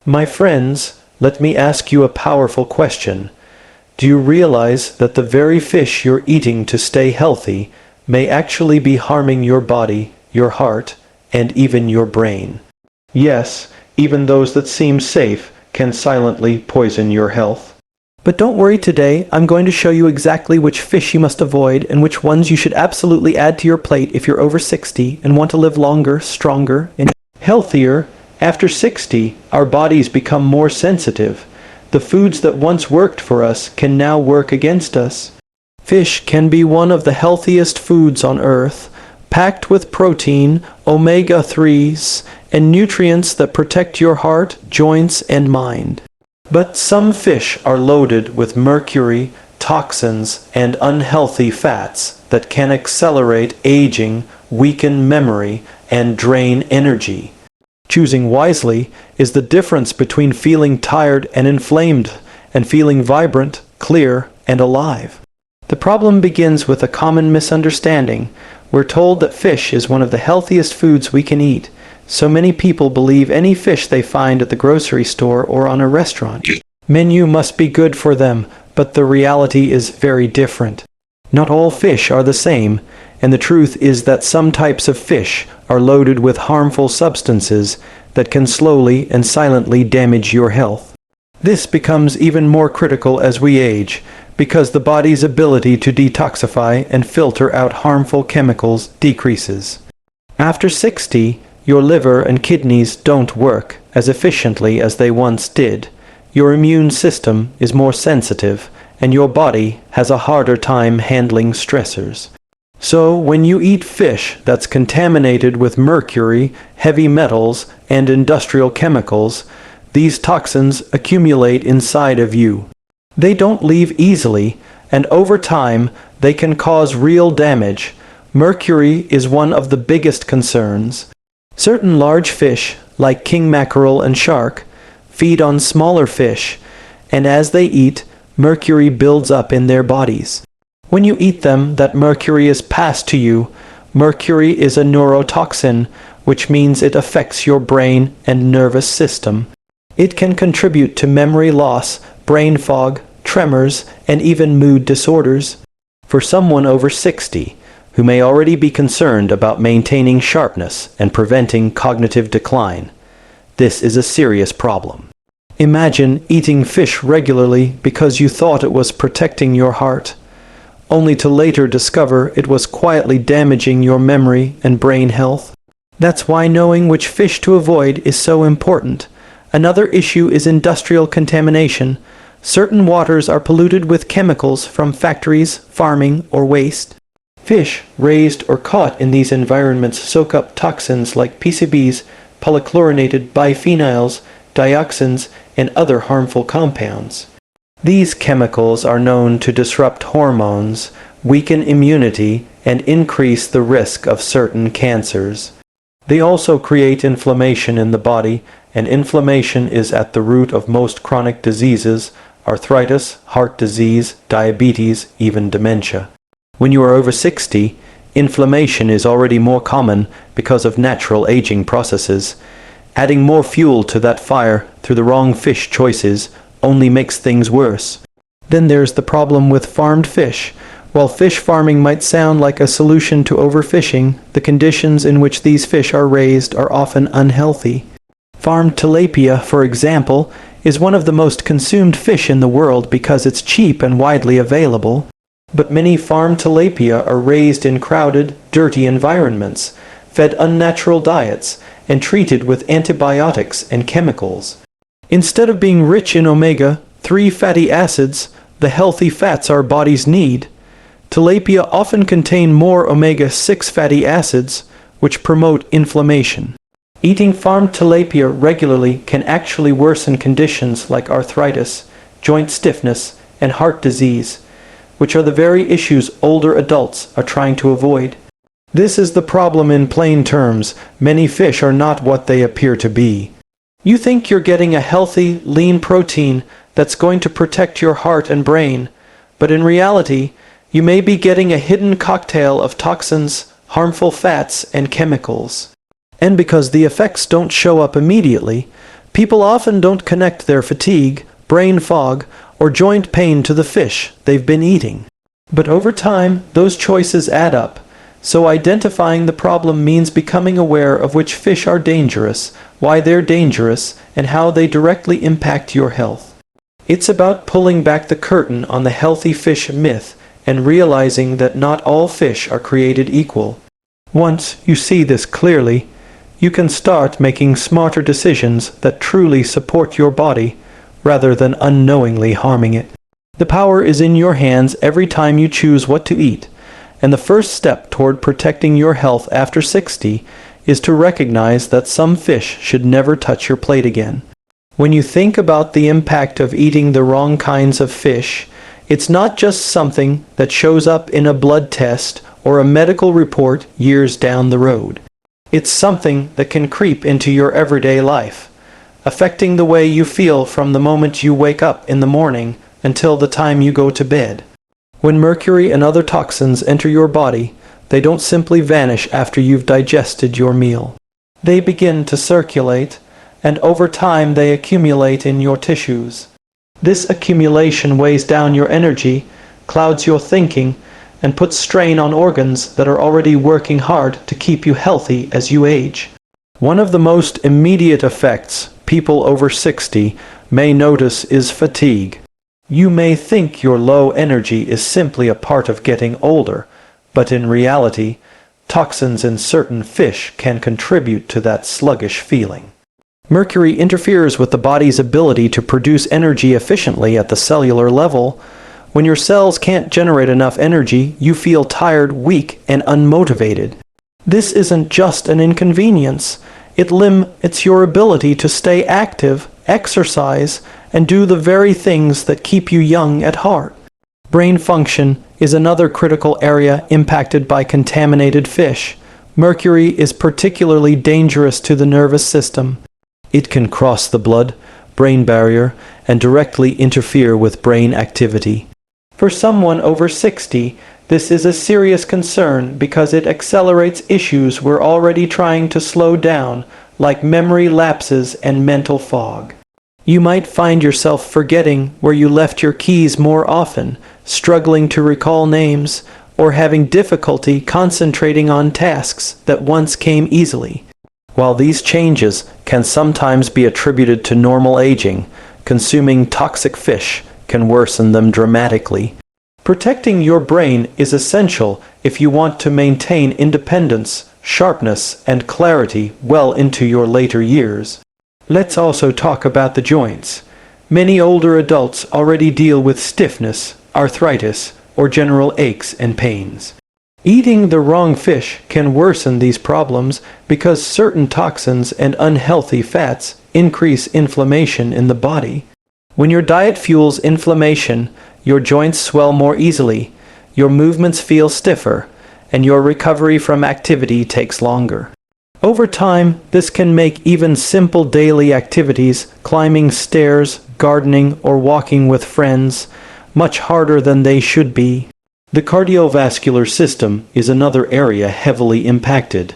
My friends, let me ask you a powerful question. Do you realize that the very fish you're eating to stay healthy may actually be harming your body, your heart, and even your brain? Yes, even those that seem safe can silently poison your health. But don't worry today, I'm going to show you exactly which fish you must avoid and which ones you should absolutely add to your plate if you're over 60 and want to live longer, stronger, and healthier. After 60, our bodies become more sensitive. The foods that once worked for us can now work against us. Fish can be one of the healthiest foods on Earth, packed with protein, omega-3s, and nutrients that protect your heart, joints, and mind. But some fish are loaded with mercury, toxins, and unhealthy fats that can accelerate aging, weaken memory, and drain energy. Choosing wisely is the difference between feeling tired and inflamed and feeling vibrant, clear, and alive. The problem begins with a common misunderstanding. We're told that fish is one of the healthiest foods we can eat. So many people believe any fish they find at the grocery store or on a restaurant menu must be good for them, but the reality is very different. Not all fish are the same, and the truth is that some types of fish are loaded with harmful substances that can slowly and silently damage your health. This becomes even more critical as we age, because the body's ability to detoxify and filter out harmful chemicals decreases. After 60, your liver and kidneys don't work as efficiently as they once did. Your immune system is more sensitive, and your body has a harder time handling stressors. So, when you eat fish that's contaminated with mercury, heavy metals, and industrial chemicals, these toxins accumulate inside of you. They don't leave easily, and over time, they can cause real damage. Mercury is one of the biggest concerns. Certain large fish, like king mackerel and shark, feed on smaller fish, and as they eat, mercury builds up in their bodies. When you eat them, that mercury is passed to you. Mercury is a neurotoxin, which means it affects your brain and nervous system. It can contribute to memory loss, brain fog, tremors, and even mood disorders. For someone over 60, who may already be concerned about maintaining sharpness and preventing cognitive decline, this is a serious problem. Imagine eating fish regularly because you thought it was protecting your heart, only to later discover it was quietly damaging your memory and brain health. That's why knowing which fish to avoid is so important. Another issue is industrial contamination. Certain waters are polluted with chemicals from factories, farming, or waste. Fish raised or caught in these environments soak up toxins like PCBs, polychlorinated biphenyls, dioxins, and other harmful compounds. These chemicals are known to disrupt hormones, weaken immunity, and increase the risk of certain cancers. They also create inflammation in the body, and inflammation is at the root of most chronic diseases, arthritis, heart disease, diabetes, even dementia. When you are over 60, inflammation is already more common because of natural aging processes. Adding more fuel to that fire through the wrong fish choices only makes things worse. Then there's the problem with farmed fish. While fish farming might sound like a solution to overfishing, the conditions in which these fish are raised are often unhealthy. Farmed tilapia, for example, is one of the most consumed fish in the world because it's cheap and widely available. But many farmed tilapia are raised in crowded, dirty environments, fed unnatural diets, and treated with antibiotics and chemicals. Instead of being rich in omega-3 fatty acids, the healthy fats our bodies need, tilapia often contain more omega-6 fatty acids, which promote inflammation. Eating farmed tilapia regularly can actually worsen conditions like arthritis, joint stiffness, and heart disease, which are the very issues older adults are trying to avoid. This is the problem in plain terms. Many fish are not what they appear to be. You think you're getting a healthy, lean protein that's going to protect your heart and brain, but in reality, you may be getting a hidden cocktail of toxins, harmful fats, and chemicals. And because the effects don't show up immediately, People often don't connect their fatigue, brain fog, or joint pain to the fish they've been eating. But over time, those choices add up. So identifying the problem means becoming aware of which fish are dangerous, why they're dangerous, and how they directly impact your health. It's about pulling back the curtain on the healthy fish myth and realizing that not all fish are created equal. Once you see this clearly, you can start making smarter decisions that truly support your body rather than unknowingly harming it. The power is in your hands every time you choose what to eat. And the first step toward protecting your health after 60 is to recognize that some fish should never touch your plate again. When you think about the impact of eating the wrong kinds of fish, it's not just something that shows up in a blood test or a medical report years down the road. It's something that can creep into your everyday life, affecting the way you feel from the moment you wake up in the morning until the time you go to bed. When mercury and other toxins enter your body, they don't simply vanish after you've digested your meal. They begin to circulate, and over time they accumulate in your tissues. This accumulation weighs down your energy, clouds your thinking, and puts strain on organs that are already working hard to keep you healthy as you age. One of the most immediate effects people over 60 may notice is fatigue. You may think your low energy is simply a part of getting older, but in reality, toxins in certain fish can contribute to that sluggish feeling. Mercury interferes with the body's ability to produce energy efficiently at the cellular level. When your cells can't generate enough energy, you feel tired, weak, and unmotivated. This isn't just an inconvenience. It limits your ability to stay active, exercise, and do the very things that keep you young at heart. Brain function is another critical area impacted by contaminated fish. Mercury is particularly dangerous to the nervous system. It can cross the blood-brain barrier and directly interfere with brain activity. For someone over 60, this is a serious concern because it accelerates issues we're already trying to slow down, like memory lapses and mental fog. You might find yourself forgetting where you left your keys more often, struggling to recall names, or having difficulty concentrating on tasks that once came easily. While these changes can sometimes be attributed to normal aging, consuming toxic fish can worsen them dramatically. Protecting your brain is essential if you want to maintain independence, sharpness, and clarity well into your later years. Let's also talk about the joints. Many older adults already deal with stiffness, arthritis, or general aches and pains. Eating the wrong fish can worsen these problems because certain toxins and unhealthy fats increase inflammation in the body. When your diet fuels inflammation, your joints swell more easily, your movements feel stiffer, and your recovery from activity takes longer. Over time, this can make even simple daily activities, climbing stairs, gardening, or walking with friends, much harder than they should be. The cardiovascular system is another area heavily impacted.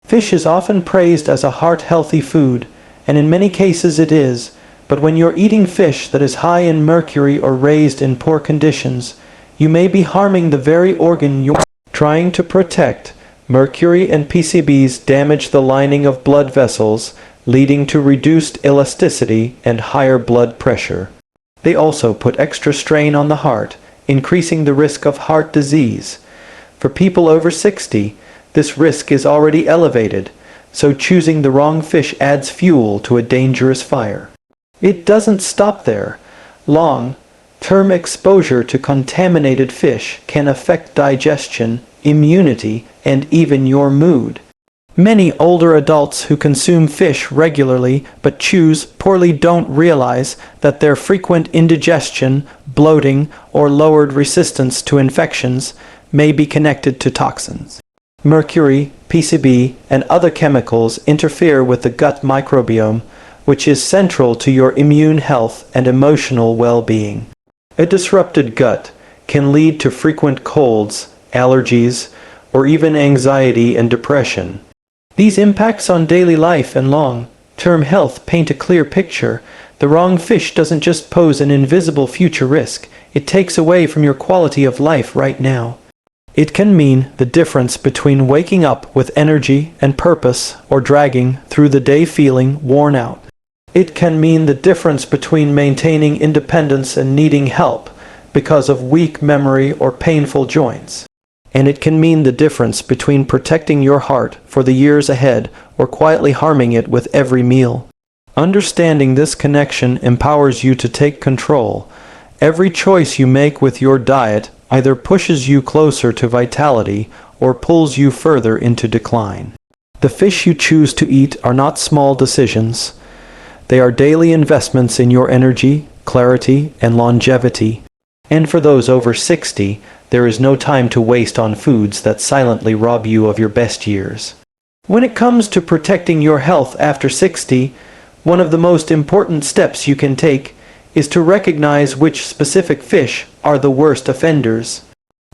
Fish is often praised as a heart-healthy food, and in many cases it is, but when you're eating fish that is high in mercury or raised in poor conditions, you may be harming the very organ you're trying to protect. Mercury and PCBs damage the lining of blood vessels, leading to reduced elasticity and higher blood pressure. They also put extra strain on the heart, increasing the risk of heart disease. For people over 60, this risk is already elevated, so choosing the wrong fish adds fuel to a dangerous fire. It doesn't stop there. Long-term exposure to contaminated fish can affect digestion, immunity, and even your mood. Many older adults who consume fish regularly but choose poorly don't realize that their frequent indigestion, bloating, or lowered resistance to infections may be connected to toxins. Mercury, PCB, and other chemicals interfere with the gut microbiome, which is central to your immune health and emotional well-being. A disrupted gut can lead to frequent colds, allergies, or even anxiety and depression. These impacts on daily life and long Term health paint a clear picture. The wrong fish doesn't just pose an invisible future risk, it takes away from your quality of life right now. It can mean the difference between waking up with energy and purpose or dragging through the day feeling worn out. It can mean the difference between maintaining independence and needing help because of weak memory or painful joints. And it can mean the difference between protecting your heart for the years ahead or quietly harming it with every meal. Understanding this connection empowers you to take control. Every choice you make with your diet either pushes you closer to vitality or pulls you further into decline. The fish you choose to eat are not small decisions. They are daily investments in your energy, clarity, and longevity. And for those over 60, there is no time to waste on foods that silently rob you of your best years. When it comes to protecting your health after 60, one of the most important steps you can take is to recognize which specific fish are the worst offenders.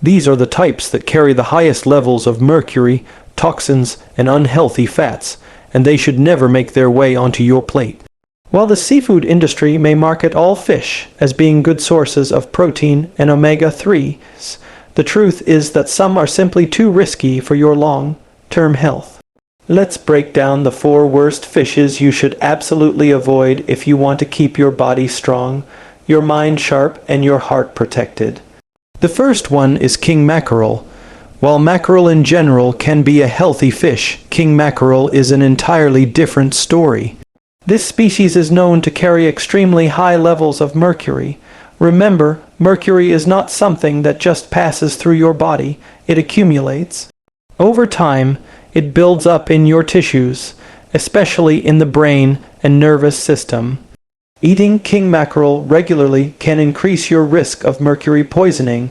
These are the types that carry the highest levels of mercury, toxins, and unhealthy fats, and they should never make their way onto your plate. While the seafood industry may market all fish as being good sources of protein and omega-3s, the truth is that some are simply too risky for your long-term health. Let's break down the 4 worst fishes you should absolutely avoid if you want to keep your body strong, your mind sharp, and your heart protected. The first one is king mackerel. While mackerel in general can be a healthy fish, king mackerel is an entirely different story. This species is known to carry extremely high levels of mercury. Remember, mercury is not something that just passes through your body, it accumulates. Over time, it builds up in your tissues, especially in the brain and nervous system. Eating king mackerel regularly can increase your risk of mercury poisoning,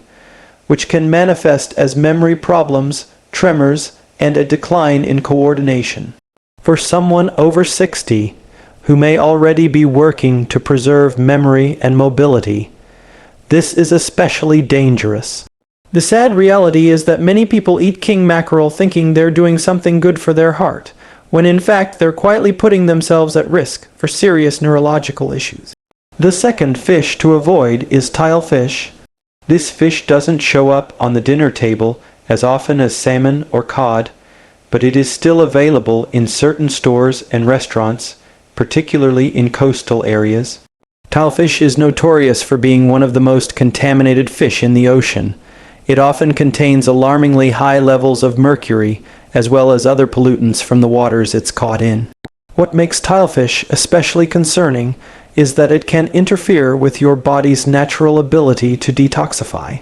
which can manifest as memory problems, tremors, and a decline in coordination. For someone over 60, who may already be working to preserve memory and mobility, this is especially dangerous. The sad reality is that many people eat king mackerel thinking they're doing something good for their heart, when in fact they're quietly putting themselves at risk for serious neurological issues. The second fish to avoid is tilefish. This fish doesn't show up on the dinner table as often as salmon or cod, but it is still available in certain stores and restaurants, particularly in coastal areas. Tilefish is notorious for being one of the most contaminated fish in the ocean. It often contains alarmingly high levels of mercury, as well as other pollutants from the waters it's caught in. What makes tilefish especially concerning is that it can interfere with your body's natural ability to detoxify.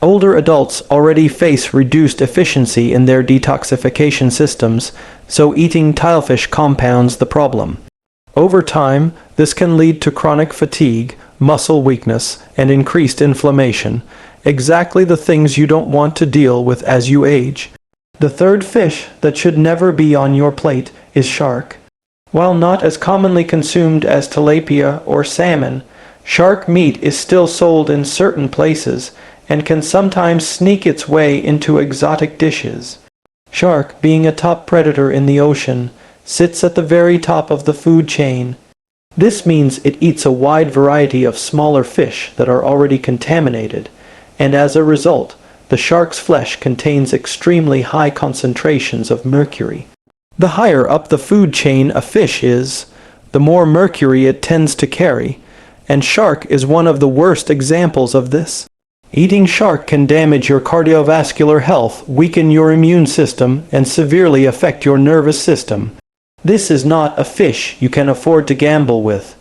Older adults already face reduced efficiency in their detoxification systems, so eating tilefish compounds the problem. Over time, this can lead to chronic fatigue, muscle weakness, and increased inflammation, exactly the things you don't want to deal with as you age. The third fish that should never be on your plate is shark. While not as commonly consumed as tilapia or salmon, shark meat is still sold in certain places and can sometimes sneak its way into exotic dishes. Shark, being a top predator in the ocean, sits at the very top of the food chain. This means it eats a wide variety of smaller fish that are already contaminated, and as a result, the shark's flesh contains extremely high concentrations of mercury. The higher up the food chain a fish is, the more mercury it tends to carry, and shark is one of the worst examples of this. Eating shark can damage your cardiovascular health, weaken your immune system, and severely affect your nervous system. This is not a fish you can afford to gamble with,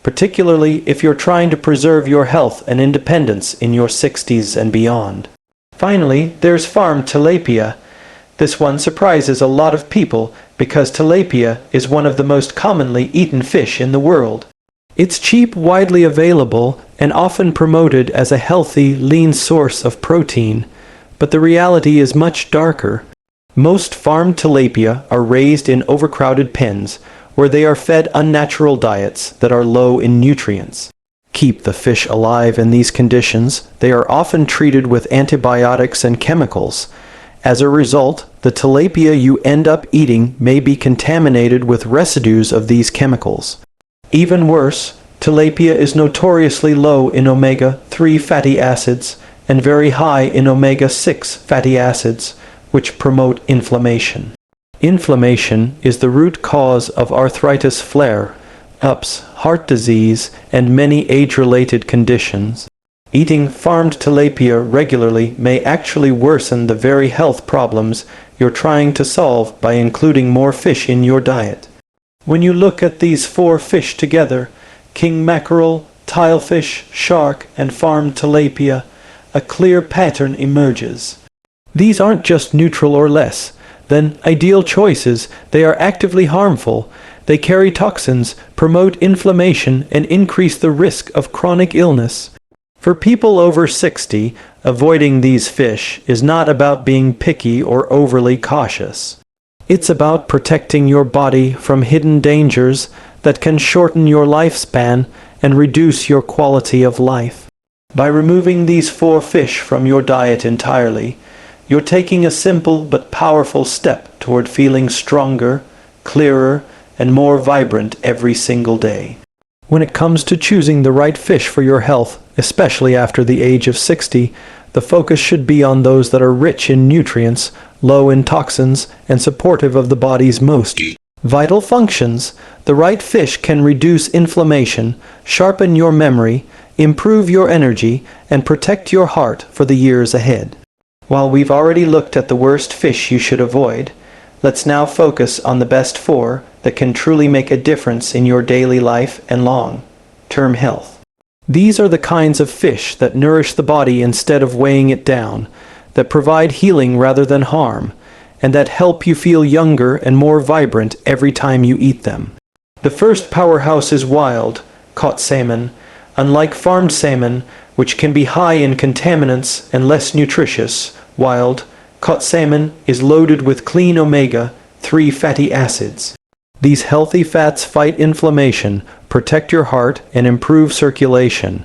particularly if you're trying to preserve your health and independence in your 60s and beyond. Finally, there's farmed tilapia. This one surprises a lot of people because tilapia is one of the most commonly eaten fish in the world. It's cheap, widely available, and often promoted as a healthy, lean source of protein, but the reality is much darker. Most farmed tilapia are raised in overcrowded pens, where they are fed unnatural diets that are low in nutrients. Keep the fish alive in these conditions, they are often treated with antibiotics and chemicals. As a result, the the tilapia you end up eating may be contaminated with residues of these chemicals. Even worse, tilapia is notoriously low in omega-3 fatty acids and very high in omega-6 fatty acids, which promote inflammation. Inflammation is the root cause of arthritis flare-ups, heart disease, and many age-related conditions. Eating farmed tilapia regularly may actually worsen the very health problems you're trying to solve by including more fish in your diet. When you look at these 4 fish together, king mackerel, tilefish, shark, and farmed tilapia, a clear pattern emerges. These aren't just neutral or less than ideal choices, they are actively harmful. They carry toxins, promote inflammation, and increase the risk of chronic illness. For people over 60, avoiding these fish is not about being picky or overly cautious. It's about protecting your body from hidden dangers that can shorten your lifespan and reduce your quality of life. By removing these 4 fish from your diet entirely, you're taking a simple but powerful step toward feeling stronger, clearer, and more vibrant every single day. When it comes to choosing the right fish for your health, especially after the age of 60, the focus should be on those that are rich in nutrients, low in toxins, and supportive of the body's most vital functions. The right fish can reduce inflammation, sharpen your memory, improve your energy, and protect your heart for the years ahead. While we've already looked at the worst fish you should avoid, let's now focus on the best 4 that can truly make a difference in your daily life and long-term health. These are the kinds of fish that nourish the body instead of weighing it down, that provide healing rather than harm, and that help you feel younger and more vibrant every time you eat them. The first powerhouse is wild-caught salmon. Unlike farmed salmon, which can be high in contaminants and less nutritious, wild-caught salmon is loaded with clean omega-3 fatty acids. These healthy fats fight inflammation, protect your heart, and improve circulation.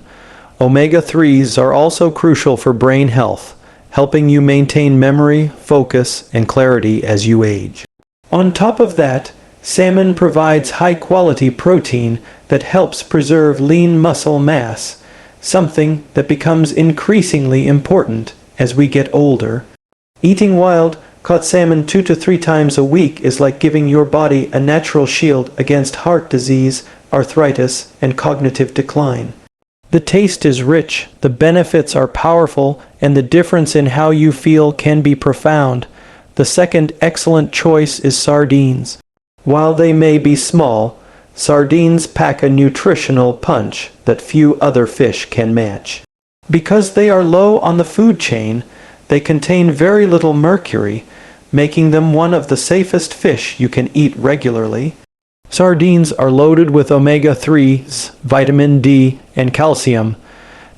Omega-3s are also crucial for brain health, helping you maintain memory, focus, and clarity as you age. On top of that, salmon provides high-quality protein that helps preserve lean muscle mass, something that becomes increasingly important as we get older. Eating wild-caught salmon 2 to 3 times a week is like giving your body a natural shield against heart disease, arthritis, and cognitive decline. The taste is rich, the benefits are powerful, and the difference in how you feel can be profound. The second excellent choice is sardines. While they may be small, sardines pack a nutritional punch that few other fish can match. Because they are low on the food chain, they contain very little mercury, making them one of the safest fish you can eat regularly. Sardines are loaded with omega-3s, vitamin D, and calcium.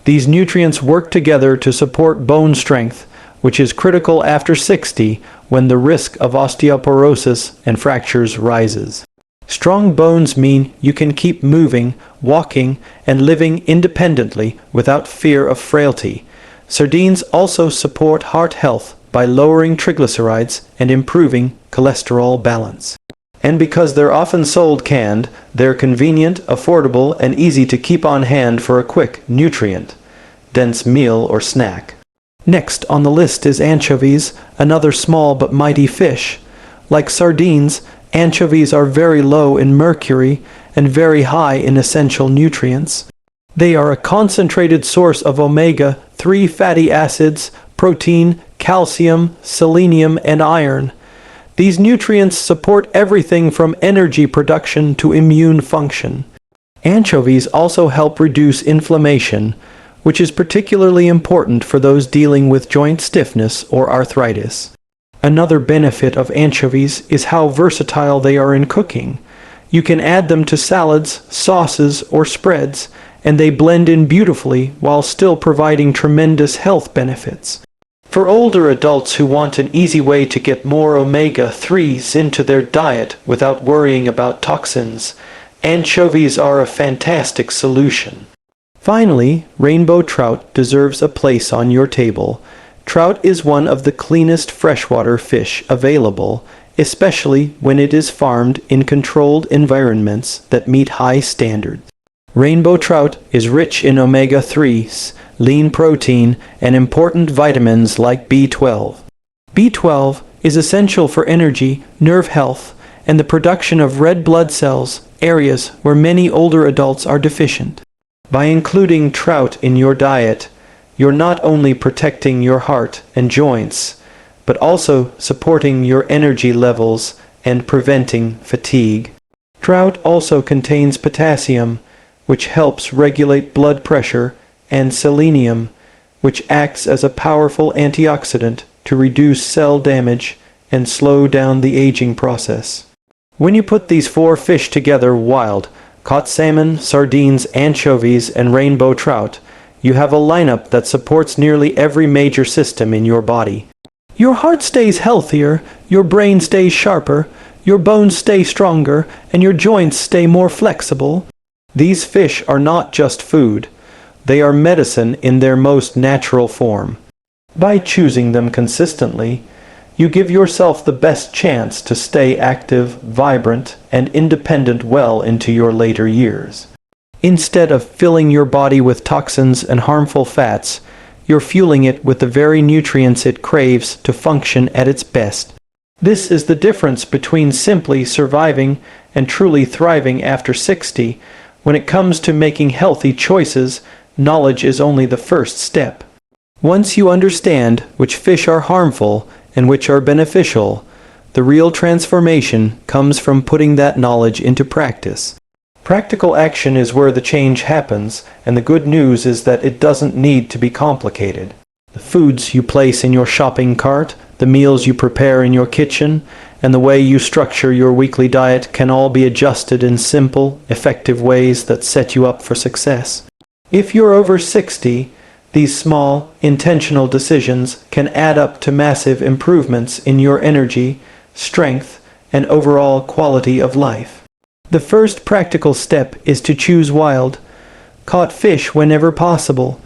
These nutrients work together to support bone strength, which is critical after 60 when the risk of osteoporosis and fractures rises. Strong bones mean you can keep moving, walking, and living independently without fear of frailty. Sardines also support heart health by lowering triglycerides and improving cholesterol balance. And because they're often sold canned, they're convenient, affordable, and easy to keep on hand for a quick, nutrient-dense meal or snack. Next on the list is anchovies, another small but mighty fish. Like sardines, anchovies are very low in mercury and very high in essential nutrients. They are a concentrated source of omega-3 fatty acids, protein, calcium, selenium, and iron. These nutrients support everything from energy production to immune function. Anchovies also help reduce inflammation, which is particularly important for those dealing with joint stiffness or arthritis. Another benefit of anchovies is how versatile they are in cooking. You can add them to salads, sauces, or spreads, and they blend in beautifully while still providing tremendous health benefits. For older adults who want an easy way to get more omega-3s into their diet without worrying about toxins, anchovies are a fantastic solution. Finally, rainbow trout deserves a place on your table. Trout is one of the cleanest freshwater fish available, especially when it is farmed in controlled environments that meet high standards. Rainbow trout is rich in omega-3s, lean protein, and important vitamins like B12. B12 is essential for energy, nerve health, and the production of red blood cells, areas where many older adults are deficient. By including trout in your diet, you're not only protecting your heart and joints, but also supporting your energy levels and preventing fatigue. Trout also contains potassium, which helps regulate blood pressure, and selenium, which acts as a powerful antioxidant to reduce cell damage and slow down the aging process. When you put these four fish together, wild, caught salmon, sardines, anchovies, and rainbow trout, you have a lineup that supports nearly every major system in your body. Your heart stays healthier, your brain stays sharper, your bones stay stronger, and your joints stay more flexible. These fish are not just food. They are medicine in their most natural form. By choosing them consistently, you give yourself the best chance to stay active, vibrant, and independent well into your later years. Instead of filling your body with toxins and harmful fats, you're fueling it with the very nutrients it craves to function at its best. This is the difference between simply surviving and truly thriving after 60. When it comes to making healthy choices, knowledge is only the first step. Once you understand which fish are harmful and which are beneficial, the real transformation comes from putting that knowledge into practice. Practical action is where the change happens, and the good news is that it doesn't need to be complicated. The foods you place in your shopping cart, the meals you prepare in your kitchen, and the way you structure your weekly diet can all be adjusted in simple, effective ways that set you up for success. If you're over 60, these small, intentional decisions can add up to massive improvements in your energy, strength, and overall quality of life. The first practical step is to choose wild, caught fish whenever possible.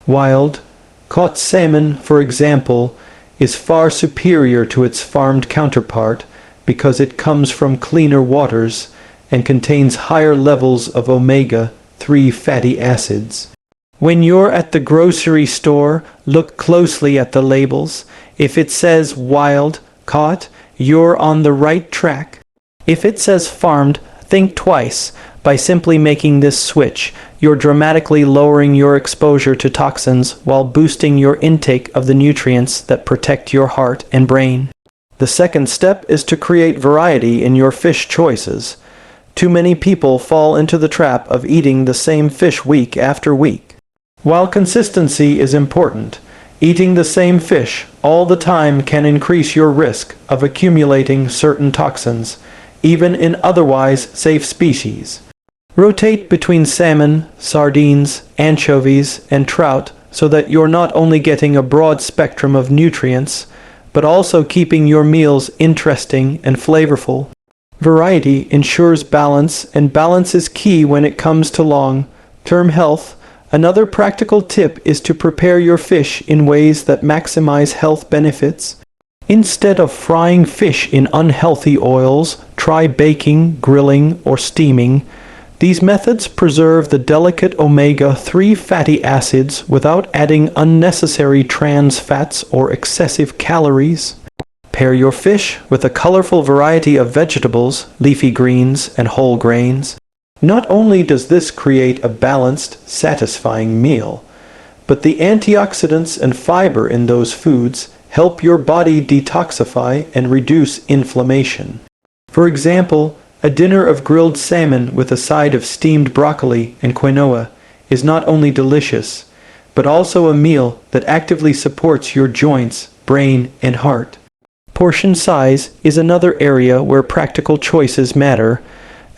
Wild, caught salmon, for example, is far superior to its farmed counterpart because it comes from cleaner waters and contains higher levels of omega-3 fatty acids. When you're at the grocery store, look closely at the labels. If it says wild, caught, you're on the right track. If it says farmed, think twice. By simply making this switch, you're dramatically lowering your exposure to toxins while boosting your intake of the nutrients that protect your heart and brain. The second step is to create variety in your fish choices. Too many people fall into the trap of eating the same fish week after week. While consistency is important, eating the same fish all the time can increase your risk of accumulating certain toxins, even in otherwise safe species. Rotate between salmon, sardines, anchovies, and trout so that you're not only getting a broad spectrum of nutrients, but also keeping your meals interesting and flavorful. Variety ensures balance, and balance is key when it comes to long-term health. Another practical tip is to prepare your fish in ways that maximize health benefits. Instead of frying fish in unhealthy oils, try baking, grilling, or steaming. These methods preserve the delicate omega-3 fatty acids without adding unnecessary trans fats or excessive calories. Pair your fish with a colorful variety of vegetables, leafy greens, and whole grains. Not only does this create a balanced, satisfying meal, but the antioxidants and fiber in those foods help your body detoxify and reduce inflammation. For example, a dinner of grilled salmon with a side of steamed broccoli and quinoa is not only delicious, but also a meal that actively supports your joints, brain, and heart. Portion size is another area where practical choices matter.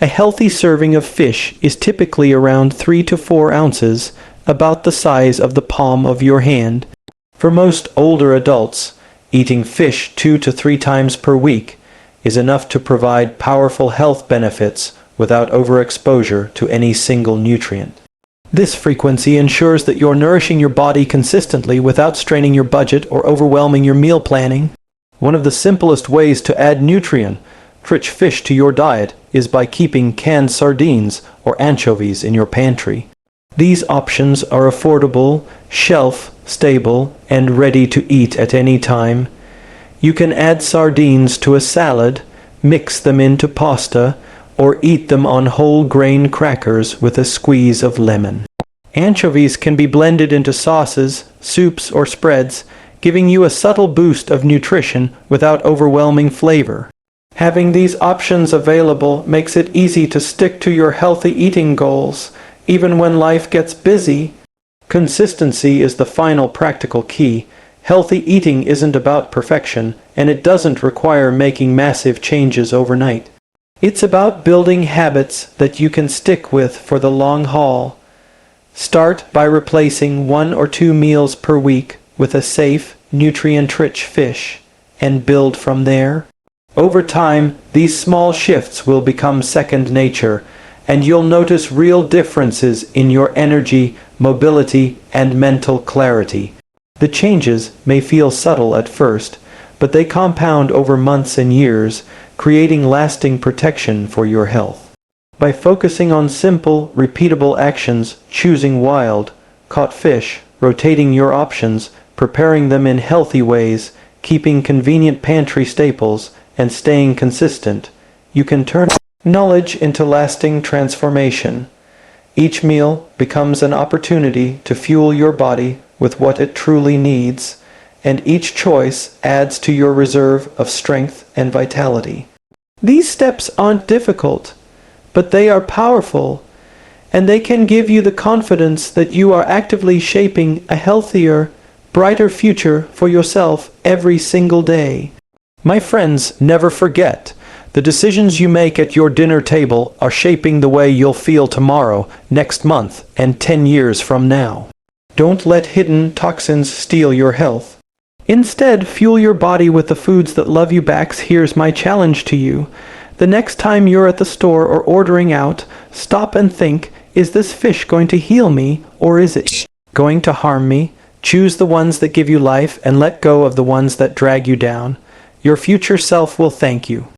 A healthy serving of fish is typically around 3 to 4 ounces, about the size of the palm of your hand. For most older adults, eating fish 2 to 3 times per week is enough to provide powerful health benefits without overexposure to any single nutrient. This frequency ensures that you're nourishing your body consistently without straining your budget or overwhelming your meal planning. One of the simplest ways to add nutrient-rich fish to your diet is by keeping canned sardines or anchovies in your pantry. These options are affordable, shelf-stable, and ready to eat at any time. You can add sardines to a salad, mix them into pasta, or eat them on whole grain crackers with a squeeze of lemon. Anchovies can be blended into sauces, soups, or spreads, giving you a subtle boost of nutrition without overwhelming flavor. Having these options available makes it easy to stick to your healthy eating goals, even when life gets busy. Consistency is the final practical key. Healthy eating isn't about perfection, and it doesn't require making massive changes overnight. It's about building habits that you can stick with for the long haul. Start by replacing 1 or 2 meals per week with a safe, nutrient-rich fish, and build from there. Over time, these small shifts will become second nature, and you'll notice real differences in your energy, mobility, and mental clarity. The changes may feel subtle at first, but they compound over months and years, creating lasting protection for your health. By focusing on simple, repeatable actions, choosing wild, caught fish, rotating your options, preparing them in healthy ways, keeping convenient pantry staples, and staying consistent, you can turn knowledge into lasting transformation. Each meal becomes an opportunity to fuel your body with what it truly needs, and each choice adds to your reserve of strength and vitality. These steps aren't difficult, but they are powerful, and they can give you the confidence that you are actively shaping a healthier, brighter future for yourself every single day. My friends, never forget, the decisions you make at your dinner table are shaping the way you'll feel tomorrow, next month, and 10 years from now. Don't let hidden toxins steal your health. Instead, fuel your body with the foods that love you back. Here's my challenge to you. The next time you're at the store or ordering out, stop and think, is this fish going to heal me, or is it going to harm me? Choose the ones that give you life and let go of the ones that drag you down. Your future self will thank you.